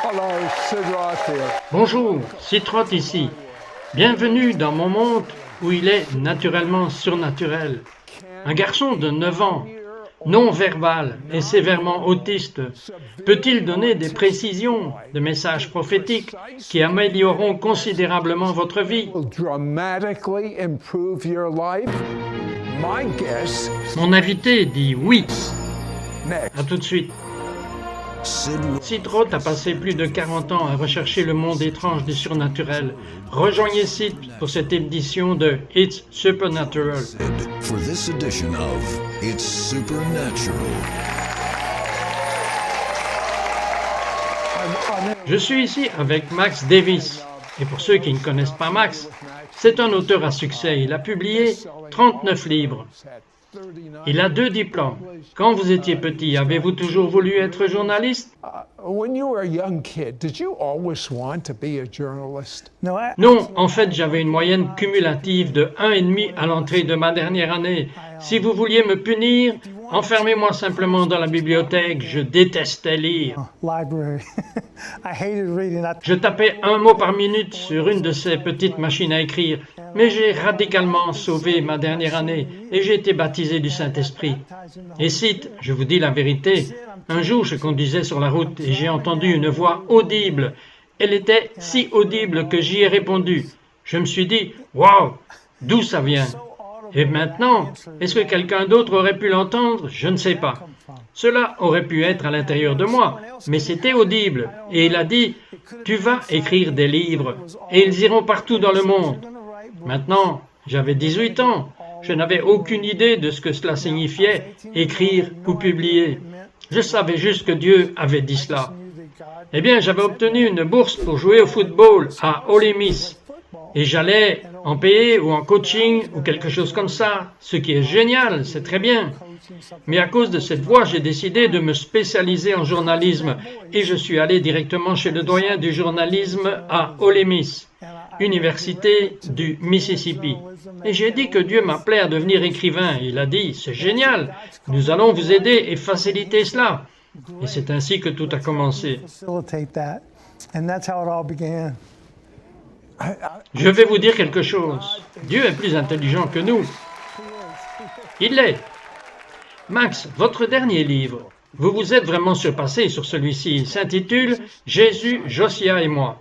Hello, Sid Roth here. Bonjour, Citrotte ici. Bienvenue dans mon monde où il est naturellement surnaturel. Un garçon de 9 ans, non-verbal et sévèrement autiste, peut-il donner des précisions de messages prophétiques qui amélioreront considérablement votre vie? Will dramatically improve your life? My guess. Mon invité dit oui. Next. À tout de suite. Citrotte a passé plus de 40 ans à rechercher le monde étrange du surnaturel. Rejoignez Sid pour cette édition de It's Supernatural. For this edition of It's Supernatural. Je suis ici avec Max Davis. Et pour ceux qui ne connaissent pas Max, c'est un auteur à succès. Il a publié 39 livres. Il a 2 diplômes. Quand vous étiez petit, avez-vous toujours voulu être journaliste? When you were a young kid, did you always want to be a journalist? Non, en fait, j'avais une moyenne cumulative de 1,5 à l'entrée de ma dernière année. Si vous vouliez me punir, enfermez-moi simplement dans la bibliothèque. Je détestais lire. Library. I hated reading that. Je tapais un mot par minute sur une de ces petites machines à écrire, mais j'ai radicalement sauvé ma dernière année et j'ai été baptisé du Saint-Esprit. Et cite, je vous dis la vérité, un jour je conduisais sur la route et j'ai entendu une voix audible. Elle était si audible que j'y ai répondu. Je me suis dit, waouh, d'où ça vient? Et maintenant, est-ce que quelqu'un d'autre aurait pu l'entendre? Je ne sais pas. Cela aurait pu être à l'intérieur de moi, mais c'était audible. Et il a dit, tu vas écrire des livres, et ils iront partout dans le monde. Maintenant, j'avais 18 ans. Je n'avais aucune idée de ce que cela signifiait, écrire ou publier. Je savais juste que Dieu avait dit cela. Eh bien, j'avais obtenu une bourse pour jouer au football à Ole Miss. Et j'allais en payer ou en coaching ou quelque chose comme ça, ce qui est génial, c'est très bien. Mais à cause de cette voie, j'ai décidé de me spécialiser en journalisme et je suis allé directement chez le doyen du journalisme à Ole Miss, Université du Mississippi. Et j'ai dit que Dieu m'appelait à devenir écrivain. Il a dit, c'est génial, nous allons vous aider et faciliter cela. Et c'est ainsi que tout a commencé. Facilitate that. And that's how it all began. Je vais vous dire quelque chose. Dieu est plus intelligent que nous. Il l'est. Max, votre dernier livre, vous vous êtes vraiment surpassé sur celui-ci. Il s'intitule « Jésus, Josiah et moi ».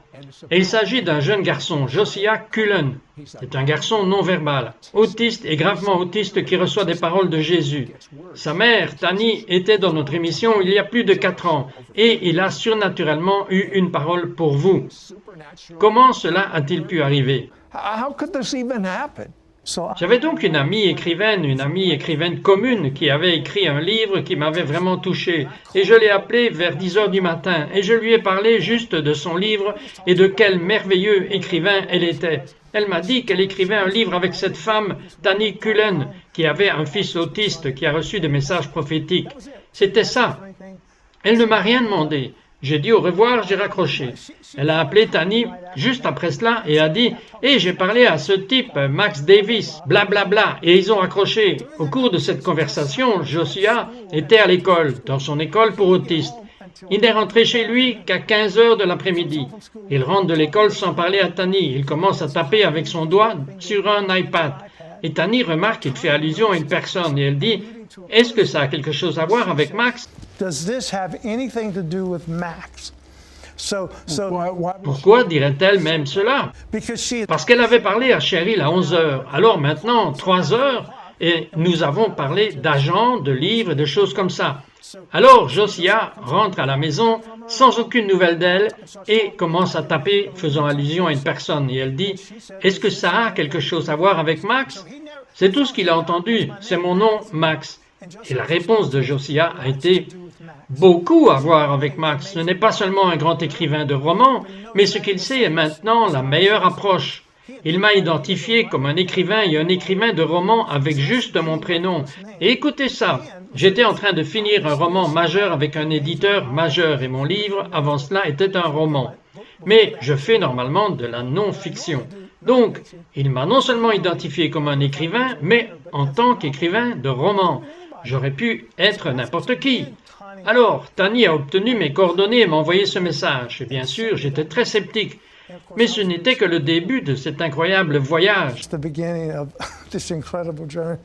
Et il s'agit d'un jeune garçon, Josiah Cullen. C'est un garçon non-verbal, autiste et gravement autiste qui reçoit des paroles de Jésus. Sa mère, Tani, était dans notre émission il y a plus de 4 ans et il a surnaturellement eu une parole pour vous. Comment cela a-t-il pu arriver? How could this even happen? J'avais donc une amie écrivaine commune qui avait écrit un livre qui m'avait vraiment touché et je l'ai appelée vers 10 heures du matin et je lui ai parlé juste de son livre et de quel merveilleux écrivain elle était. Elle m'a dit qu'elle écrivait un livre avec cette femme, Tani Cullen, qui avait un fils autiste qui a reçu des messages prophétiques. C'était ça. Elle ne m'a rien demandé. J'ai dit au revoir, j'ai raccroché. Elle a appelé Tani juste après cela et a dit « Hé, j'ai parlé à ce type, Max Davis, blablabla, bla, bla, et ils ont raccroché. » Au cours de cette conversation, Josiah était à l'école, dans son école pour autistes. Il n'est rentré chez lui qu'à 15 heures de l'après-midi. Il rentre de l'école sans parler à Tani. Il commence à taper avec son doigt sur un iPad. Et Tani remarque qu'il fait allusion à une personne et elle dit « Est-ce que ça a quelque chose à voir avec Max ?» Does this have anything to do with Max? Pourquoi dirait-elle même cela? Because she Parce qu'elle avait parlé à Cheryl à 11 heures. Alors maintenant, 3 heures, et nous avons parlé d'agents, de livres, de choses comme ça. Alors Josiah rentre à la maison sans aucune nouvelle d'elle et commence à taper faisant allusion à une personne. Et elle dit « Est-ce que ça a quelque chose à voir avec Max ?» C'est tout ce qu'il a entendu. C'est mon nom, Max. Et la réponse de Josiah a été beaucoup à voir avec Max. Ce n'est pas seulement un grand écrivain de romans, mais ce qu'il sait est maintenant la meilleure approche. Il m'a identifié comme un écrivain et un écrivain de romans avec juste mon prénom. Et écoutez ça, j'étais en train de finir un roman majeur avec un éditeur majeur et mon livre, avant cela, était un roman. Mais je fais normalement de la non-fiction. Donc, il m'a non seulement identifié comme un écrivain, mais en tant qu'écrivain de romans. J'aurais pu être n'importe qui. Alors, Tani a obtenu mes coordonnées et m'a envoyé ce message. Et bien sûr, j'étais très sceptique. Mais ce n'était que le début de cet incroyable voyage. It's the beginning of this incredible journey.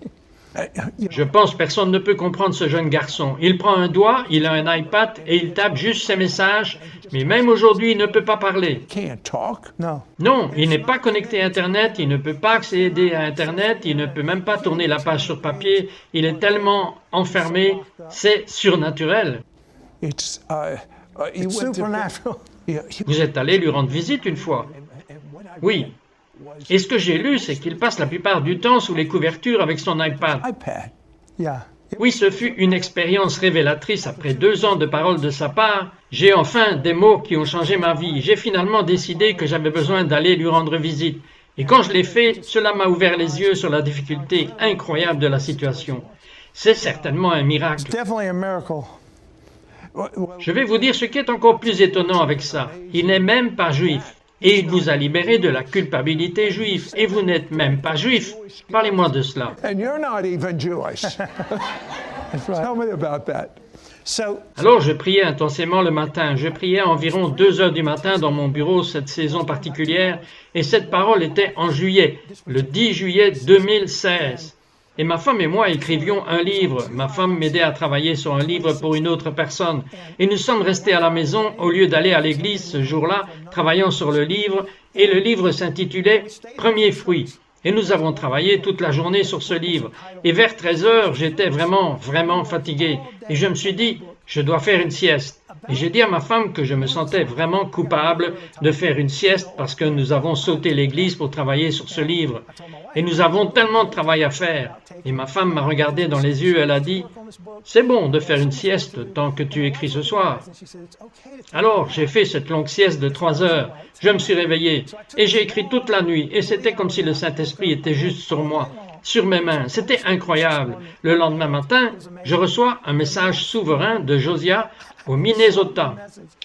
Je pense que personne ne peut comprendre ce jeune garçon. Il prend un doigt, il a un iPad et il tape juste ses messages. Mais même aujourd'hui, il ne peut pas parler. Can't talk. No. Non, il n'est pas connecté à Internet, il ne peut pas accéder à Internet, il ne peut même pas tourner la page sur papier. Il est tellement enfermé, c'est surnaturel. It's he It's went to- supernatural. yeah, he- Vous êtes allé lui rendre visite une fois? Oui. Et ce que j'ai lu, c'est qu'il passe la plupart du temps sous les couvertures avec son iPad. iPad. Yeah. Oui, ce fut une expérience révélatrice. Après 2 ans de paroles de sa part, j'ai enfin des mots qui ont changé ma vie. J'ai finalement décidé que j'avais besoin d'aller lui rendre visite. Et quand je l'ai fait, cela m'a ouvert les yeux sur la difficulté incroyable de la situation. C'est certainement un miracle. Definitely a miracle. Je vais vous dire ce qui est encore plus étonnant avec ça. Il n'est même pas juif. Et il vous a libéré de la culpabilité juive. Et vous n'êtes même pas juif. Parlez-moi de cela. And you're not even Jewish. That's right. Tell me about that. So Alors je priais intensément le matin. Je priais à environ 2 heures du matin dans mon bureau cette saison particulière. Et cette parole était en juillet, le 10 juillet 2016. Et ma femme et moi écrivions un livre. Ma femme m'aidait à travailler sur un livre pour une autre personne. Et nous sommes restés à la maison au lieu d'aller à l'église ce jour-là, travaillant sur le livre. Et le livre s'intitulait « Premier fruit ». Et nous avons travaillé toute la journée sur ce livre. Et vers 13 heures, j'étais vraiment fatigué. Et je me suis dit, je dois faire une sieste. Et j'ai dit à ma femme que je me sentais vraiment coupable de faire une sieste parce que nous avons sauté l'église pour travailler sur ce livre. Et nous avons tellement de travail à faire. Et ma femme m'a regardé dans les yeux, elle a dit, c'est bon de faire une sieste tant que tu écris ce soir. Alors j'ai fait cette longue sieste de 3 heures. Je me suis réveillé et j'ai écrit toute la nuit. Et c'était comme si le Saint-Esprit était juste sur moi, sur mes mains. C'était incroyable. Le lendemain matin, je reçois un message souverain de Josiah au Minnesota.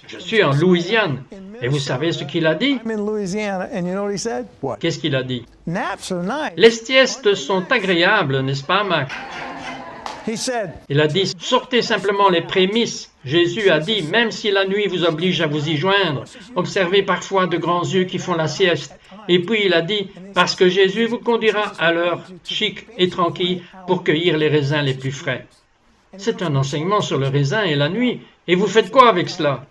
Je suis en Louisiane. Et vous savez ce qu'il a dit? I'm in Louisiana, and you know what he said? Qu'est-ce qu'il a dit? Naps are nice. Les siestes sont agréables, n'est-ce pas, Mac? He said, Il a dit, sortez simplement les prémices. Jésus a dit, même si la nuit vous oblige à vous y joindre, observez parfois de grands yeux qui font la sieste. Et puis il a dit, parce que Jésus vous conduira à l'heure chic et tranquille pour cueillir les raisins les plus frais. C'est un enseignement sur le raisin et la nuit. Et vous faites quoi avec cela?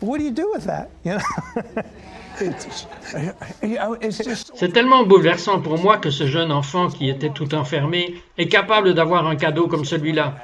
what do you do with that? You know? It's just C'est tellement bouleversant pour moi que ce jeune enfant qui était tout enfermé est capable d'avoir un cadeau comme celui-là.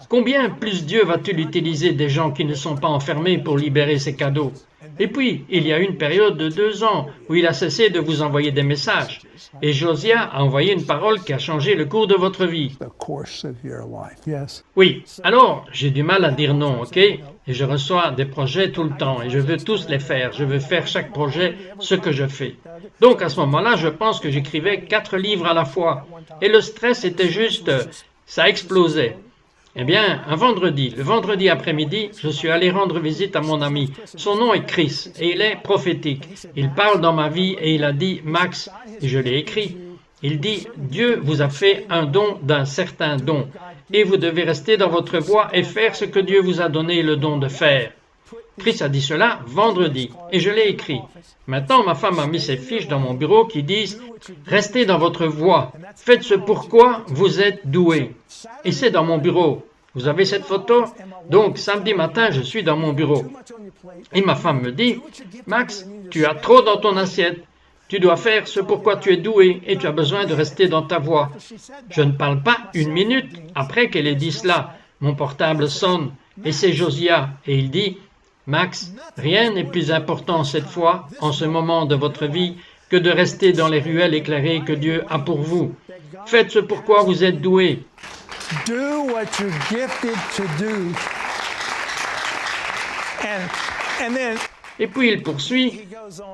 Combien plus Dieu va-t-il utiliser des gens qui ne sont pas enfermés pour libérer ces cadeaux? Et puis, il y a eu une période de 2 ans où il a cessé de vous envoyer des messages. Et Josiah a envoyé une parole qui a changé le cours de votre vie. the course of your life. Yes. Oui, alors j'ai du mal à dire non, ok? Et je reçois des projets tout le temps et je veux tous les faire. Je veux faire chaque projet ce que je fais. Donc à ce moment-là, je pense que j'écrivais 4 livres à la fois. Et le stress était juste, ça explosait. Eh bien, le vendredi après-midi, je suis allé rendre visite à mon ami. Son nom est Chris et il est prophétique. Il parle dans ma vie et il a dit, Max, et je l'ai écrit, il dit, Dieu vous a fait un don d'un certain don et vous devez rester dans votre voie et faire ce que Dieu vous a donné le don de faire. Chris a dit cela vendredi et je l'ai écrit. Maintenant, ma femme a mis ses fiches dans mon bureau qui disent « Restez dans votre voie, faites ce pourquoi vous êtes doué ». Et c'est dans mon bureau. Vous avez cette photo? Donc, samedi matin, je suis dans mon bureau. Et ma femme me dit « Max, tu as trop dans ton assiette. Tu dois faire ce pourquoi tu es doué et tu as besoin de rester dans ta voie. » Je ne parle pas 1 minute après qu'elle ait dit cela. Mon portable sonne et c'est Josiah et il dit « Max, rien n'est plus important cette fois, en ce moment de votre vie, que de rester dans les ruelles éclairées que Dieu a pour vous. Faites ce pourquoi vous êtes doué. Do what you're gifted to do. And then Et puis il poursuit,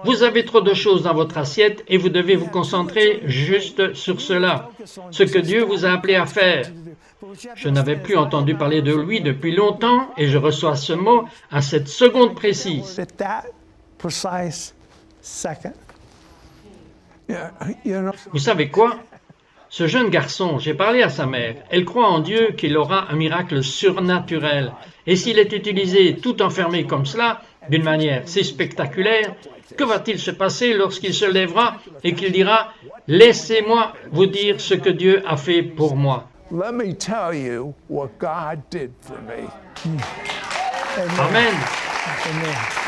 vous avez trop de choses dans votre assiette et vous devez vous concentrer juste sur cela, ce que Dieu vous a appelé à faire. Je n'avais plus entendu parler de lui depuis longtemps et je reçois ce mot à cette seconde précise. at that precise second. Yeah, you know, Vous savez quoi? Ce jeune garçon, j'ai parlé à sa mère, elle croit en Dieu qu'il aura un miracle surnaturel. Et s'il est utilisé tout enfermé comme cela, d'une manière si spectaculaire, que va-t-il se passer lorsqu'il se lèvera et qu'il dira « Laissez-moi vous dire ce que Dieu a fait pour moi ». Let me tell you what God did for me. Amen. Amen.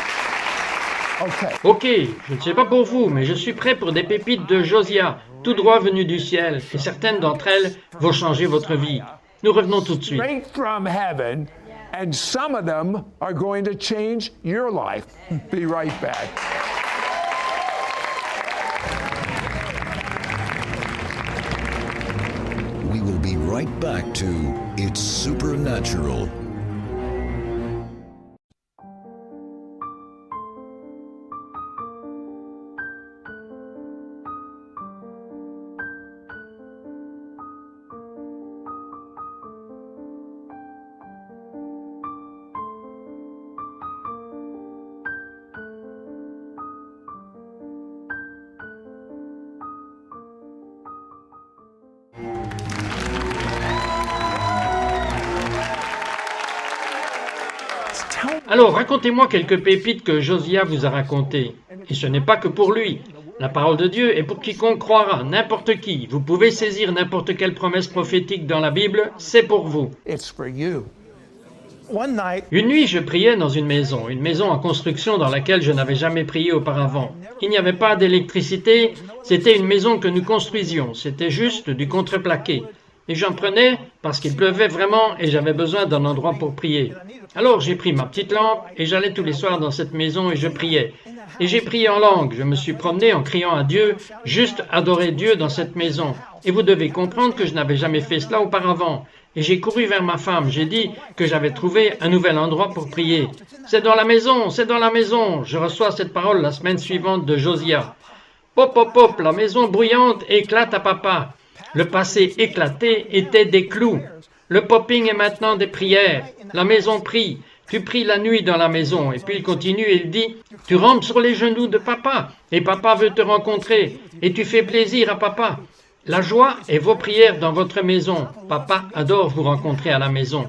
Okay. Ok, je ne sais pas pour vous, mais je suis prêt pour des pépites de Josia, tout droit venues du ciel, et certaines d'entre elles vont changer votre vie. Nous revenons tout de suite. Straight from heaven, and some of them are going to change your life. Be right back. We will be right back to It's Supernatural. Alors, racontez-moi quelques pépites que Josia vous a racontées. Et ce n'est pas que pour lui. La parole de Dieu est pour quiconque croira, n'importe qui. Vous pouvez saisir n'importe quelle promesse prophétique dans la Bible, c'est pour vous. It's for you. One night, Une nuit, je priais dans une maison en construction dans laquelle je n'avais jamais prié auparavant. Il n'y avait pas d'électricité, c'était une maison que nous construisions, c'était juste du contreplaqué. Et j'en prenais parce qu'il pleuvait vraiment et j'avais besoin d'un endroit pour prier. Alors j'ai pris ma petite lampe et j'allais tous les soirs dans cette maison et je priais. Et j'ai prié en langue, je me suis promené en criant à Dieu, juste adorer Dieu dans cette maison. Et vous devez comprendre que je n'avais jamais fait cela auparavant. Et j'ai couru vers ma femme, j'ai dit que j'avais trouvé un nouvel endroit pour prier. C'est dans la maison, c'est dans la maison. Je reçois cette parole la semaine suivante de Josia. Pop, pop, pop, la maison bruyante éclate à papa. Le passé éclaté était des clous. Le popping est maintenant des prières. La maison prie. Tu pries la nuit dans la maison. Et puis il continue et il dit, tu rampes sur les genoux de papa. Et papa veut te rencontrer. Et tu fais plaisir à papa. La joie est vos prières dans votre maison. Papa adore vous rencontrer à la maison.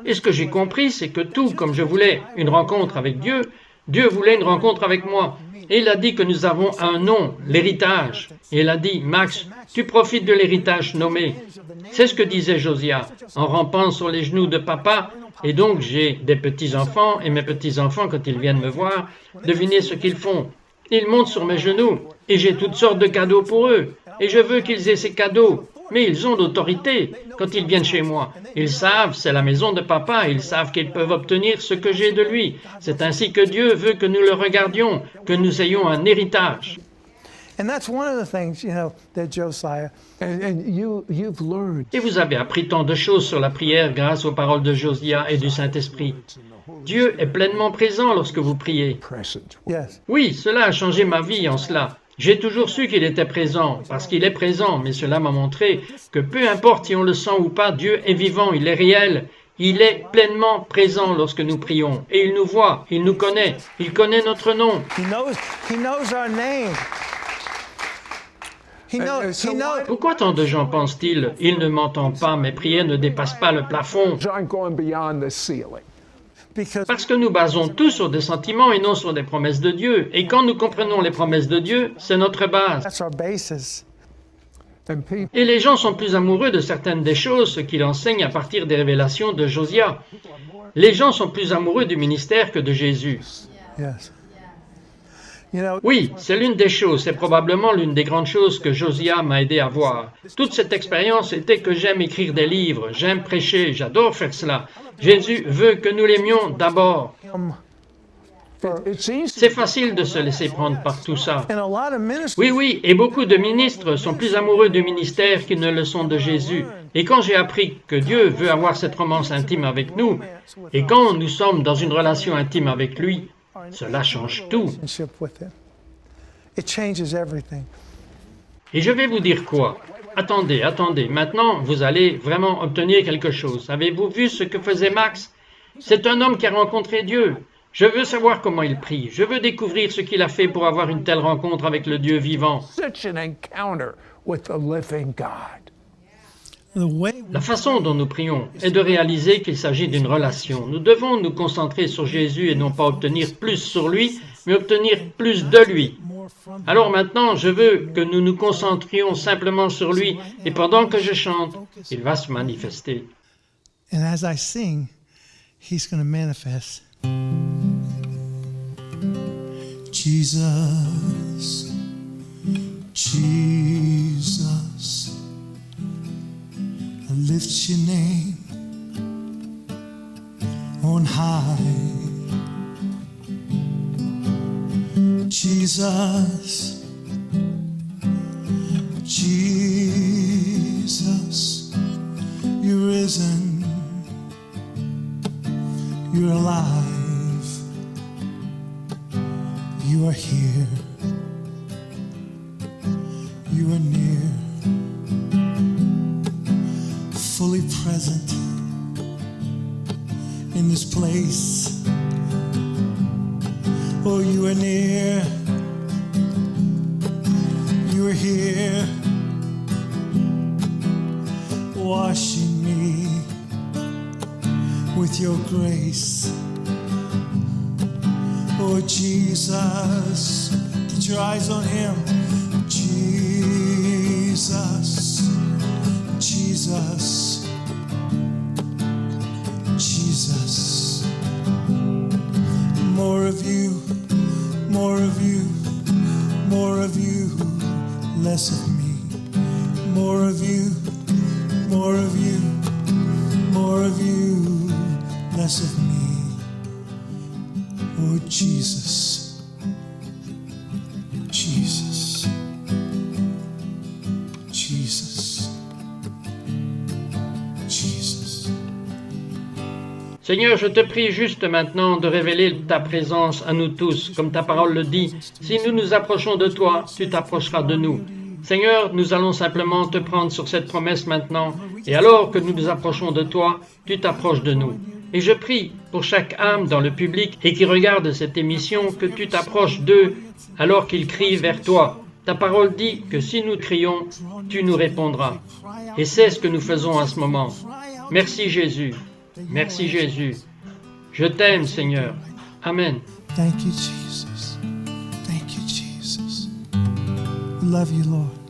Et ce que j'ai compris, c'est que tout comme je voulais une rencontre avec Dieu, Dieu voulait une rencontre avec moi. Et il a dit que nous avons un nom, l'héritage. Et il a dit, Max, tu profites de l'héritage nommé. C'est ce que disait Josia, en rampant sur les genoux de papa. Et donc j'ai des petits-enfants, et mes petits-enfants, quand ils viennent me voir, devinez ce qu'ils font. Ils montent sur mes genoux, et j'ai toutes sortes de cadeaux pour eux. Et je veux qu'ils aient ces cadeaux. Mais ils ont l'autorité quand ils viennent chez moi. Ils savent, c'est la maison de papa, ils savent qu'ils peuvent obtenir ce que j'ai de lui. C'est ainsi que Dieu veut que nous le regardions, que nous ayons un héritage. and that's one of the things, that Josiah, And you've learned. Et vous avez appris tant de choses sur la prière grâce aux paroles de Josia et du Saint-Esprit. Dieu est pleinement présent lorsque vous priez. Present. yes. Oui, cela a changé ma vie en cela. J'ai toujours su qu'il était présent, parce qu'il est présent, mais cela m'a montré que peu importe si on le sent ou pas, Dieu est vivant, il est réel. Il est pleinement présent lorsque nous prions. Et il nous voit, il nous connaît, il connaît notre nom. He knows our name. He knows. Pourquoi tant de gens pensent-ils « Il ne m'entend pas, mes prières ne dépassent pas le plafond » Aren't going beyond the ceiling. Because Parce que nous basons tout sur des sentiments et non sur des promesses de Dieu. Et quand nous comprenons les promesses de Dieu, c'est notre base. that's our basis. And people, Et les gens sont plus amoureux de certaines des choses, ce qu'il enseigne à partir des révélations de Josia. Les gens sont plus amoureux du ministère que de Jésus. Yes. Oui, c'est l'une des choses, c'est probablement l'une des grandes choses que Josia m'a aidé à voir. Toute cette expérience était que j'aime écrire des livres, j'aime prêcher, j'adore faire cela. Jésus veut que nous l'aimions d'abord. it's easy. C'est facile de se laisser prendre par tout ça. And a lot of ministers, Oui, et beaucoup de ministres sont plus amoureux du ministère qu'ils ne le sont de Jésus. Et quand j'ai appris que Dieu veut avoir cette romance intime avec nous, et quand nous sommes dans une relation intime avec lui, cela change tout. relationship with him, it changes everything. Et je vais vous dire quoi? Attendez, maintenant vous allez vraiment obtenir quelque chose. Avez-vous vu ce que faisait Max? C'est un homme qui a rencontré Dieu. Je veux savoir comment il prie. Je veux découvrir ce qu'il a fait pour avoir une telle rencontre avec le Dieu vivant. Such an encounter with the living God. The way La façon dont nous prions est de réaliser qu'il s'agit d'une relation. Nous devons nous concentrer sur Jésus et non pas obtenir plus sur lui, mais obtenir plus de lui. more from Alors maintenant, je veux que nous nous concentrions simplement sur lui et pendant que je chante, il va se manifester. and as I sing, he's going to manifest. Jesus, Jesus, I lift your name on high. Jesus, Jesus, you're risen, you're alive, you are here, you are near, fully present in this place. Oh, you are near, you are here, washing me with your grace. Oh, Jesus, get your eyes on him. Jesus, Jesus, Jesus. More of you, more of you, more of you, less of me. More of you, more of you, more of you, less of me. Oh, Jesus, Jesus, Jesus, Jesus. Seigneur, je te prie juste maintenant de révéler ta présence à nous tous, comme ta parole le dit. Si nous nous approchons de toi, tu t'approcheras de nous. Seigneur, nous allons simplement te prendre sur cette promesse maintenant, et alors que nous nous approchons de toi, tu t'approches de nous. Et je prie pour chaque âme dans le public et qui regarde cette émission que tu t'approches d'eux alors qu'ils crient vers toi. Ta parole dit que si nous crions, tu nous répondras. Et c'est ce que nous faisons à ce moment. Merci Jésus. Merci Jésus. Je t'aime Seigneur. Amen. Thank you, Jesus. Thank you, Jesus. We love you, Lord.